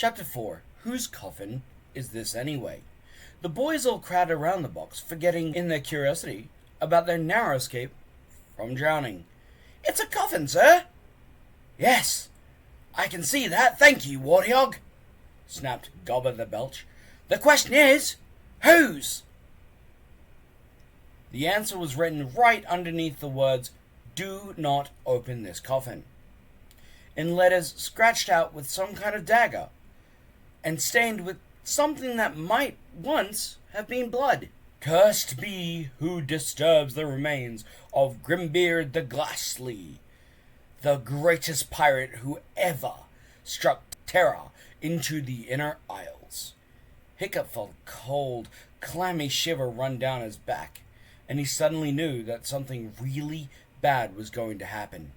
Chapter 4. Whose coffin is this anyway? The boys all crowded around the box, forgetting in their curiosity about their narrow escape from drowning. It's a coffin, sir. Yes, I can see that. Thank you, Warthog, snapped Gobber the Belch. The question is, whose? The answer was written right underneath the words, "Do not open this coffin," in letters scratched out with some kind of dagger, and stained with something that might once have been blood. Cursed be who disturbs the remains of Grimbeard the Ghastly, the greatest pirate who ever struck terror into the inner isles. Hiccup felt a cold, clammy shiver run down his back, and he suddenly knew that something really bad was going to happen.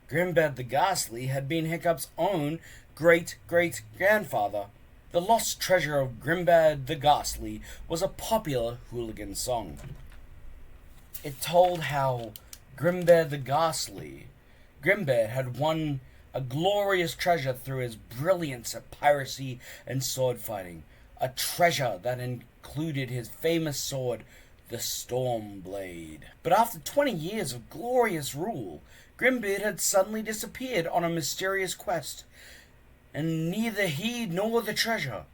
Grimbeard the Ghastly had been Hiccup's own great-great-grandfather. The lost treasure of Grimbeard the Ghastly was a popular hooligan song. It told how Grimbeard had won a glorious treasure through his brilliance at piracy and sword fighting, a treasure that included his famous sword, the Storm Blade. But after 20 years of glorious rule, Grimbeard had suddenly disappeared on a mysterious quest, and neither he nor the treasure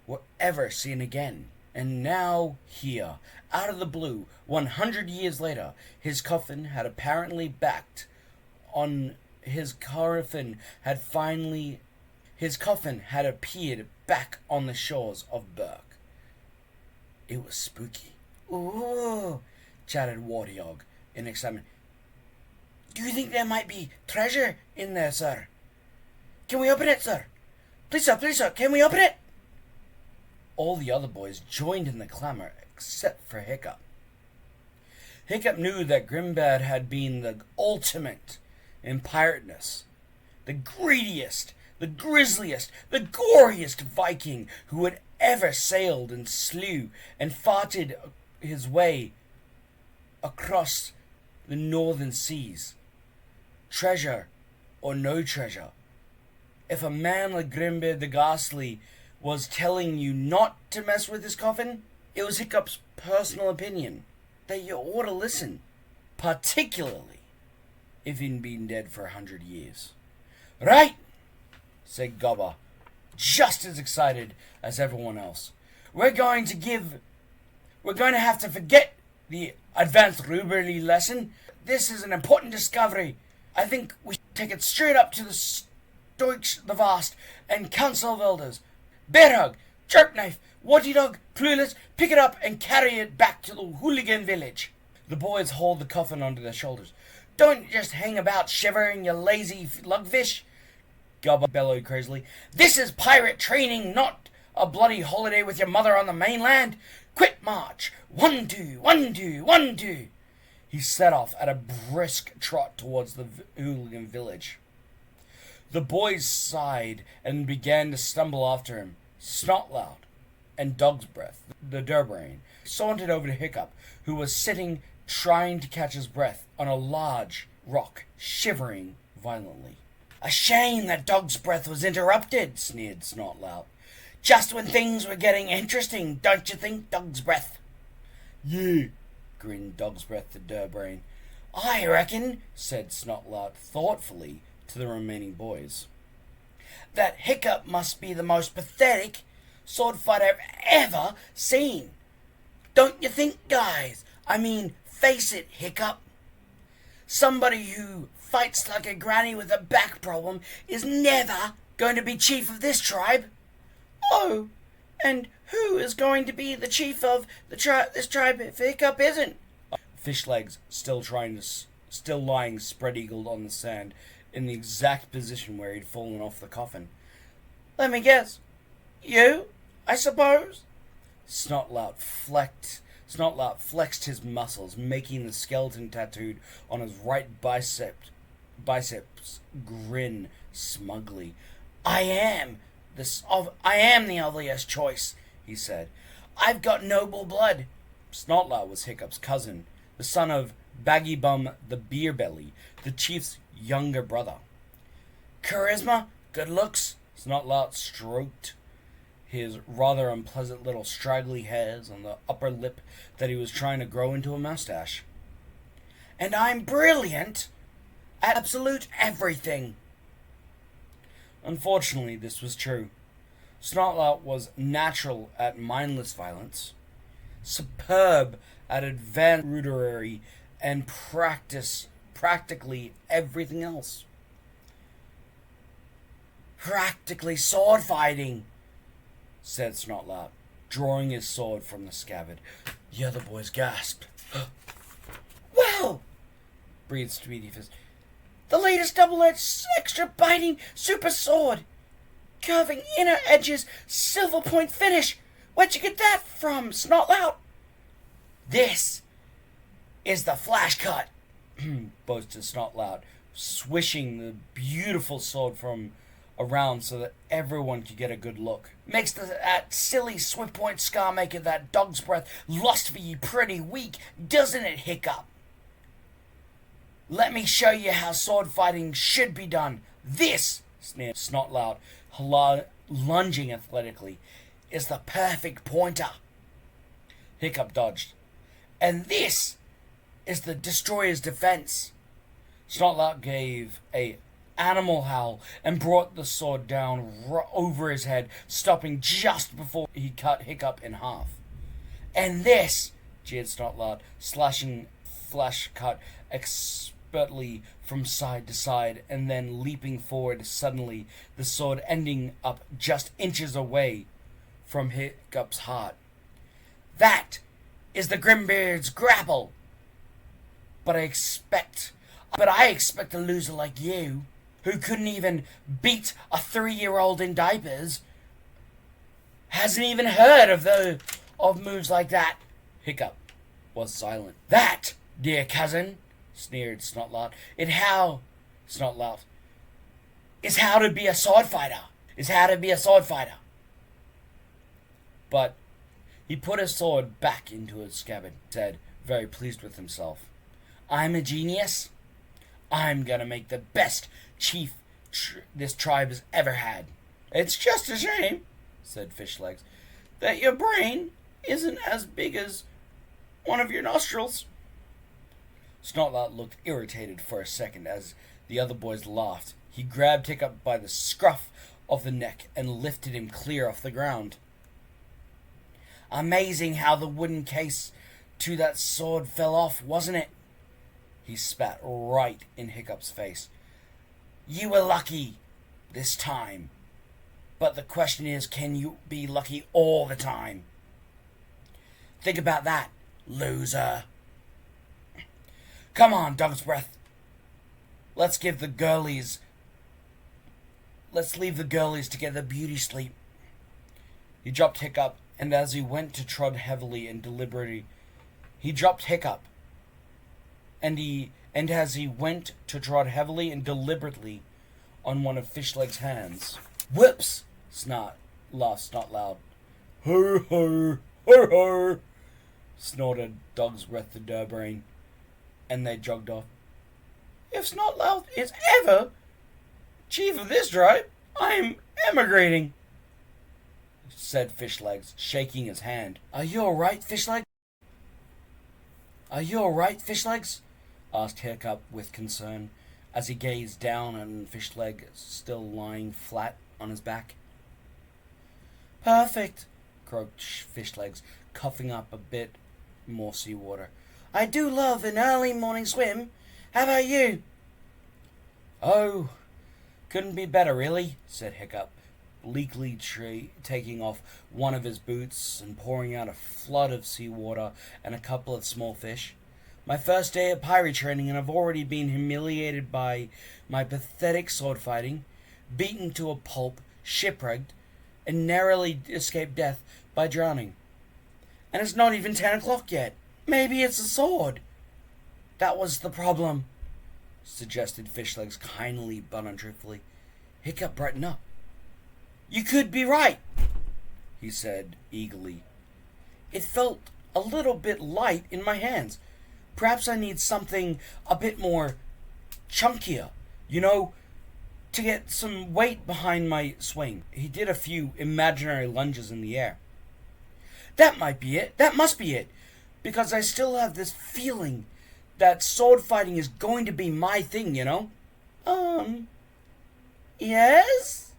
were ever seen again. And now here, out of the blue, 100 years later, his coffin had appeared back on the shores of Burke. It was spooky. Ooh, chattered Warthog in excitement. Do you think there might be treasure in there, sir? Can we open it, sir? Please, sir, can we open it? All the other boys joined in the clamor, except for Hiccup. Hiccup knew that Grimbeard had been the ultimate in pirateness, the greediest, the grisliest, the goriest Viking who had ever sailed and slew and farted his way across the northern seas. Treasure or no treasure, if a man like Grimbeard the Ghastly was telling you not to mess with his coffin, it was Hiccup's personal opinion that you ought to listen, particularly if he'd been dead for 100 years. Right, said Gobber, just as excited as everyone else. We're going to have to forget the advanced Ruberly lesson. This is an important discovery. I think we should take it straight up to the Stoics the Vast and Council of Elders. Bearhug, Jerkknife, Warthog, Clueless, pick it up and carry it back to the hooligan village. The boys hauled the coffin onto their shoulders. Don't just hang about shivering, you lazy lugfish, Gobber bellowed crazily. This is pirate training, not a bloody holiday with your mother on the mainland. Quit march. 1, 2, 1, 2, 1, 2. He set off at a brisk trot towards the hooligan village. The boys sighed and began to stumble after him. Snotlout and Dog's Breath, the Durbrain, sauntered over to Hiccup, who was sitting trying to catch his breath on a large rock, shivering violently. A shame that Dog's Breath was interrupted, sneered Snotlout. Just when things were getting interesting, don't you think, Dog's Breath? Yeah, grinned Dog's Breath the Durbrain. I reckon, said Snotlout thoughtfully to the remaining boys, that Hiccup must be the most pathetic sword fighter I've ever seen. Don't you think, guys? I mean, face it, Hiccup. Somebody who fights like a granny with a back problem is never going to be chief of this tribe. Oh, and who is going to be the chief of this tribe if Hiccup isn't? Fishlegs, still lying spread-eagled on the sand, in the exact position where he'd fallen off the coffin. Let me guess. You, I suppose? Snotlout flexed his muscles, making the skeleton tattooed on his right biceps grin smugly. I am the obvious choice, he said. I've got noble blood. Snotlout was Hiccup's cousin, the son of Baggy Bum the Beerbelly, the chief's younger brother. Charisma, good looks, Snotlout stroked his rather unpleasant little straggly hairs on the upper lip that he was trying to grow into a mustache. And I'm brilliant at absolute everything. Unfortunately, this was true. Snotlout was natural at mindless violence, superb at advanced rudimentary, and practically everything else. Practically sword fighting, said Snotlout, drawing his sword from the scabbard. The other boys gasped. Well, breathed Speedy Fist. The latest double-edged, extra-biting super sword. Curving inner edges, silver point finish. Where'd you get that from, Snotlout? This is the flash cut, boasted Snotlout, swishing the beautiful sword from around so that everyone could get a good look. Makes that silly swift point scar maker that dog's breath lust for ye pretty weak, doesn't it, Hiccup? Let me show you how sword fighting should be done. This, sneered Snotlout, lunging athletically, is the perfect pointer. Hiccup dodged. And this is the destroyer's defense. Snotlout gave a animal howl and brought the sword down over his head, stopping just before he cut Hiccup in half. And this, jeered Snotlout, slashing flash cut expertly from side to side and then leaping forward suddenly, the sword ending up just inches away from Hiccup's heart. That is the Grimbeard's grapple. But I expect a loser like you, who couldn't even beat a 3-year-old in diapers, hasn't even heard of moves like that. Hiccup was silent. That, dear cousin, sneered Snotlout, is how to be a sword fighter. But he put his sword back into its scabbard, said, very pleased with himself. I'm a genius. I'm gonna make the best chief this tribe has ever had. It's just a shame, said Fishlegs, that your brain isn't as big as one of your nostrils. Snotlout looked irritated for a second as the other boys laughed. He grabbed Hiccup by the scruff of the neck and lifted him clear off the ground. Amazing how the wooden case to that sword fell off, wasn't it? He spat right in Hiccup's face. You were lucky this time. But the question is, can you be lucky all the time? Think about that, loser. Come on, dog's breath. Let's leave the girlies to get their beauty sleep. He dropped Hiccup, and as he went to trod heavily and deliberately, on one of Fishleg's hands. Whoops! Laughed Snotlout. Ho ho ho ho! Snorted Dog's Breath the Durbrain, and they jogged off. If Snotlout is ever chief of this tribe, I'm emigrating, said Fishlegs, shaking his hand. Are you all right, Fishlegs? Asked Hiccup with concern, as he gazed down on Fishleg still lying flat on his back. Perfect, croaked Fishlegs, coughing up a bit more seawater. I do love an early morning swim. How about you? Oh, couldn't be better, really, said Hiccup, bleakly taking off one of his boots and pouring out a flood of seawater and a couple of small fish. My first day at pirate training, and I've already been humiliated by my pathetic sword fighting, beaten to a pulp, shipwrecked, and narrowly escaped death by drowning. And it's not even 10 o'clock yet. Maybe it's a sword. That was the problem, suggested Fishlegs kindly but untruthfully. Hiccup brightened up. You could be right, he said eagerly. It felt a little bit light in my hands. Perhaps I need something a bit more chunkier. You know, to get some weight behind my swing. He did a few imaginary lunges in the air. That might be it. That must be it. Because I still have this feeling that sword fighting is going to be my thing, you know? Yes?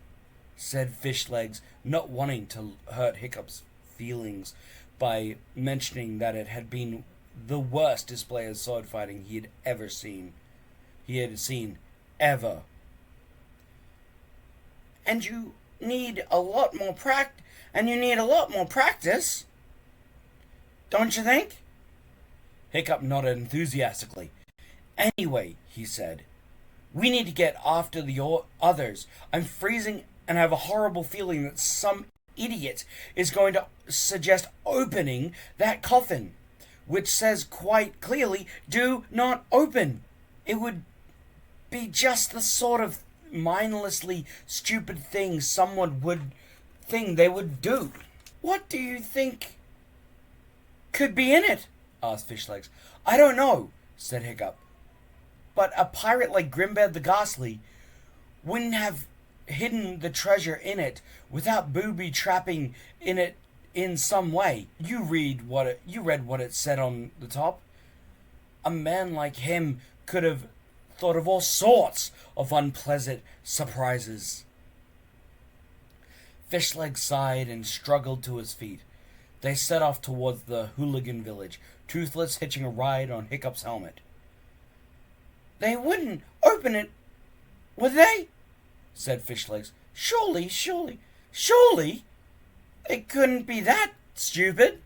Said Fishlegs, not wanting to hurt Hiccup's feelings by mentioning that it had been the worst display of sword fighting he had ever seen. He had seen ever. And you need a lot more practice. Don't you think? Hiccup nodded enthusiastically. Anyway, he said, we need to get after the others. I'm freezing and have a horrible feeling that some idiot is going to suggest opening that coffin, which says quite clearly, do not open. It would be just the sort of mindlessly stupid thing someone would think they would do. What do you think could be in it? Asked Fishlegs. I don't know, said Hiccup. But a pirate like Grimbeard the Ghastly wouldn't have hidden the treasure in it without booby trapping in it in some way. You read what it said on the top. A man like him could have thought of all sorts of unpleasant surprises. Fishlegs sighed and struggled to his feet. They set off towards the hooligan village, Toothless hitching a ride on Hiccup's helmet. They wouldn't open it, would they? Said Fishlegs. Surely. It couldn't be that stupid.